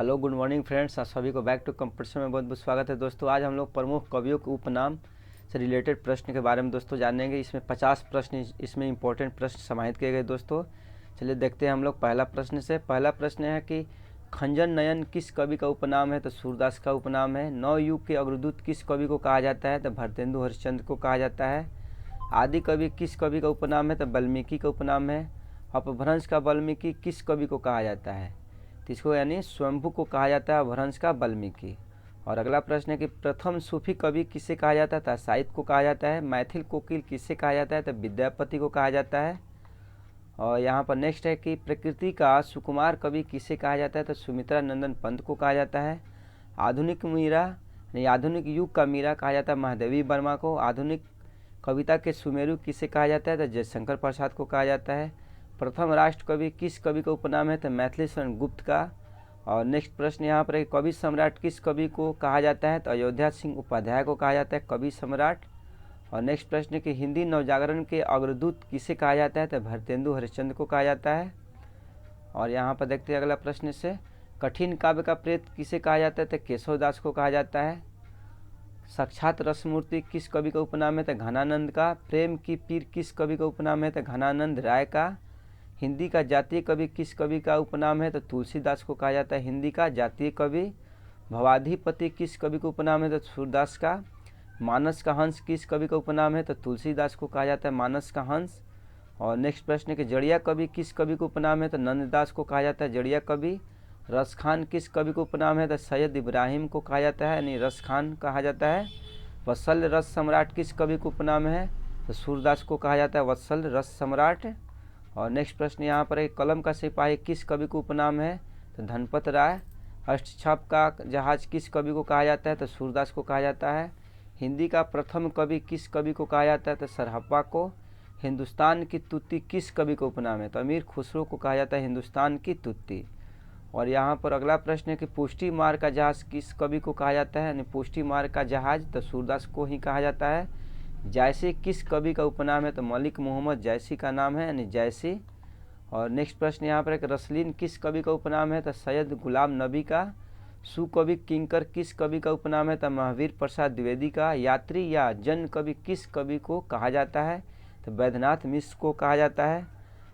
Hello good morning friends, आप सभी को बैक टू कंपटीशन में बहुत बहुत स्वागत है। दोस्तों आज हम लोग प्रमुख कवियों के उपनाम से रिलेटेड प्रश्न के बारे में दोस्तों जानेंगे। इसमें 50 प्रश्न इसमें इंपॉर्टेंट प्रश्न समाहित किए गए। दोस्तों चलिए देखते हैं हम लोग पहला प्रश्न से। पहला प्रश्न है कि खंजन नयन किस कवि का उपनाम है? तो सूरदास का उपनाम है। नवयुग के अग्रदूत किस कवि को कहा जाता है? तो भरतेंदु हरिश्चंद्र को कहा जाता है। आदि कवि किस कवि का उपनाम है? तो वाल्मीकि का उपनाम है। अपभ्रंश का वाल्मीकि किस कवि को कहा जाता है? तो इसको यानी स्वयंभू को कहा जाता है अपभ्रंश का वाल्मीकि। और अगला प्रश्न है कि प्रथम सूफी कवि किसे कहा जाता है? तो साहित्य को कहा जाता है। मैथिल कोकिल किसे कहा जाता है? तो विद्यापति को कहा जाता है। और यहाँ पर नेक्स्ट है कि प्रकृति का सुकुमार कवि किसे कहा जाता है? तो सुमित्रा नंदन पंत को कहा जाता है। आधुनिक मीरा यानी आधुनिक युग का मीरा कहा जाता है महादेवी वर्मा को। आधुनिक कविता के सुमेरु किसे कहा जाता है? तो जयशंकर प्रसाद को कहा जाता है। प्रथम राष्ट्र कवि किस कवि का उपनाम है? तो मैथिली शरण गुप्त का। और नेक्स्ट प्रश्न यहाँ पर है कवि सम्राट किस कवि को कहा जाता है? तो अयोध्या सिंह उपाध्याय को कहा जाता है कवि सम्राट। और नेक्स्ट प्रश्न है कि हिंदी नवजागरण के अग्रदूत किसे कहा जाता है? तो भरतेंदु हरिश्चंद्र को कहा जाता है। और यहाँ पर देखते हैं अगला प्रश्न से, कठिन काव्य का प्रेत किसे कहा जाता है? तो केशवदास को कहा जाता है। साक्षात रसमूर्ति किस कवि का उपनाम है? तो घनानंद का। प्रेम की पीर किस कवि का उपनाम है? तो घनानंद राय का। हिंदी का जातीय कवि किस कवि का उपनाम है? तो तुलसीदास को कहा जाता है हिंदी का जातीय कवि। भवाधिपति किस कवि का उपनाम है? तो सूरदास का। मानस का हंस किस कवि का उपनाम है? तो तुलसीदास को कहा जाता है मानस का हंस। और नेक्स्ट प्रश्न है कि जड़िया कवि किस कवि का उपनाम है? तो नंददास को कहा जाता है जड़िया कवि। रस खान किस कवि को उपनाम है? तो सैयद इब्राहिम को कहा जाता है यानी रस खान कहा जाता है। वत्सल रस सम्राट किस कवि को उपनाम है? तो सूरदास को कहा जाता है वत्सल रस सम्राट। और नेक्स्ट प्रश्न यहाँ पर है कलम का सिपाही किस कवि को उपनाम है? तो धनपत राय। अष्टछाप का जहाज किस कवि को कहा जाता है? तो सूरदास को कहा जाता है। हिंदी का प्रथम कवि किस कवि को कहा जाता है? तो सरहप्पा को। हिंदुस्तान की तुत्ती किस कवि को उपनाम है? तो अमीर खुसरो को कहा जाता है हिंदुस्तान की तुत्ती। और यहाँ पर अगला प्रश्न है कि पुष्टि मार्ग का जहाज किस कवि को कहा जाता है? यानी पुष्टि मार्ग का जहाज तो सूरदास को ही कहा जाता है। जैसी किस कवि का उपनाम है? तो मलिक मोहम्मद जैसी का नाम है यानी जैसी। और नेक्स्ट प्रश्न यहाँ पर एक रसलीन किस कवि का उपनाम है? तो सैयद गुलाम नबी का। सुकवि किंकर किस कवि का उपनाम है? तो महावीर प्रसाद द्विवेदी का। यात्री या जन कवि किस कवि को कहा जाता है? तो वैद्यनाथ मिश्र को कहा जाता है।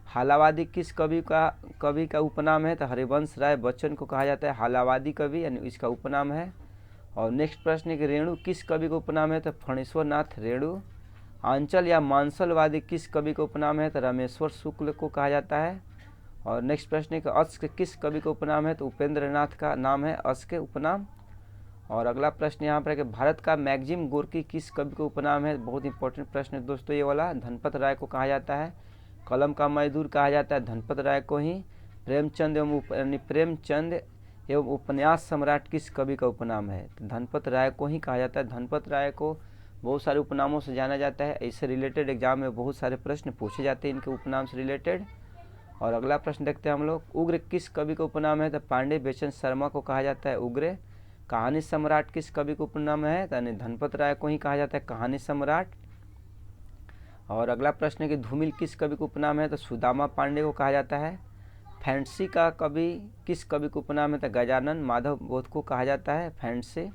हालावादी किस कवि का उपनाम है? तो हरिवंश राय बच्चन को कहा जाता है हालावादी कवि यानी इसका उपनाम है। और नेक्स्ट प्रश्न है कि रेणु किस कवि का उपनाम है? तो फणीश्वर नाथ रेणु। आंचल या मांसलवादी किस कवि का उपनाम है? तो रामेश्वर शुक्ल को कहा जाता है। और नेक्स्ट प्रश्न है कि अश्क किस कवि का उपनाम है? तो उपेंद्र नाथ का नाम है अश्क उपनाम। और अगला प्रश्न यहाँ पर है कि भारत का मैगजिम गोर्की किस कवि का उपनाम है? बहुत इंपॉर्टेंट प्रश्न है दोस्तों ये वाला। धनपत राय को कहा जाता है। कलम का मजदूर कहा जाता है धनपत राय को ही। प्रेमचंद एवं उपन्यास सम्राट किस कवि का उपनाम है? तो धनपत राय को ही कहा जाता है। धनपत राय को बहुत सारे उपनामों से जाना जाता है। इससे रिलेटेड एग्जाम में बहुत सारे प्रश्न पूछे जाते हैं इनके उपनाम से रिलेटेड। और अगला प्रश्न देखते हैं हम लोग, उग्र किस कवि का उपनाम है? तो पांडे बेचन शर्मा को कहा जाता है उग्र। कहानी सम्राट किस कवि का उपनाम है? तो धनपत राय को ही कहा जाता है कहानी सम्राट। और अगला प्रश्न है कि धूमिल किस कवि का उपनाम है? तो सुदामा पांडे को कहा जाता है। फैंसी का कवि किस कवि को उपनाम है? तो गजानन माधव बोध को कहा जाता है फैंसी।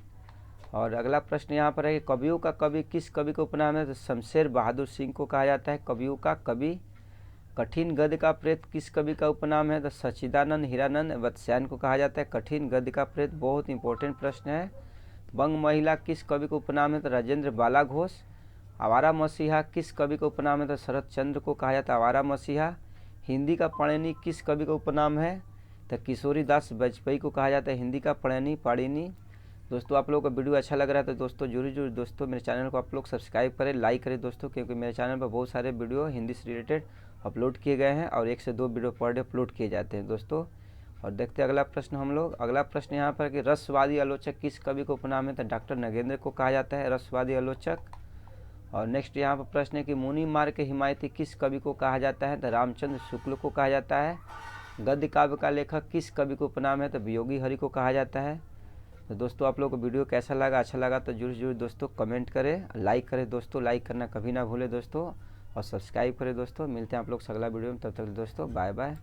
और अगला प्रश्न यहाँ पर है कि कवियों का कवि किस कवि का उपनाम है? तो शमशेर बहादुर सिंह को कहा जाता है कवियों का कवि। कठिन गद्य का प्रेत किस कवि का उपनाम है? तो सच्चिदानंद हीरानंद वत्स्यायन को कहा जाता है कठिन गद्य का प्रेत। बहुत इंपॉर्टेंट प्रश्न है। बंग महिला किस कवि का उपनाम है? तो राजेंद्र बाला घोष। आवारा मसीहा किस कवि का उपनाम है? तो शरद चंद्र को कहा जाता है आवारा मसीहा। हिंदी का पाणिनि किस कवि का उपनाम है? तो किशोरी दास वाजपेयी को कहा जाता है हिंदी का पाणिनि। दोस्तों आप लोगों का वीडियो अच्छा लग रहा है तो दोस्तों जरूर दोस्तों मेरे चैनल को आप लोग सब्सक्राइब करें, लाइक करें दोस्तों, क्योंकि मेरे चैनल पर बहुत सारे वीडियो हिंदी से रिलेटेड अपलोड किए गए हैं और 1 से 2 वीडियो पर डे अपलोड किए जाते हैं दोस्तों। और देखते हैं अगला प्रश्न हम लोग। अगला प्रश्न यहाँ पर कि रसवादी आलोचक किस कवि को उपनाम है? तो डॉक्टर नगेंद्र को कहा जाता है रसवादी आलोचक। और नेक्स्ट यहाँ पर प्रश्न है कि मुनि मार्ग के हिमायती किस कवि को कहा जाता है? तो रामचंद्र शुक्ल को कहा जाता है। गद्य काव्य का लेखक किस कवि को उपनाम है? तो वियोगी हरि को कहा जाता है। तो दोस्तों आप लोगों को वीडियो कैसा लगा, अच्छा लगा तो जरूर दोस्तों कमेंट करें, लाइक करें दोस्तों, लाइक करना कभी ना भूलें दोस्तों, और सब्सक्राइब करें दोस्तों। मिलते हैं आप लोग अगला वीडियो में, तब तक दोस्तों बाय बाय।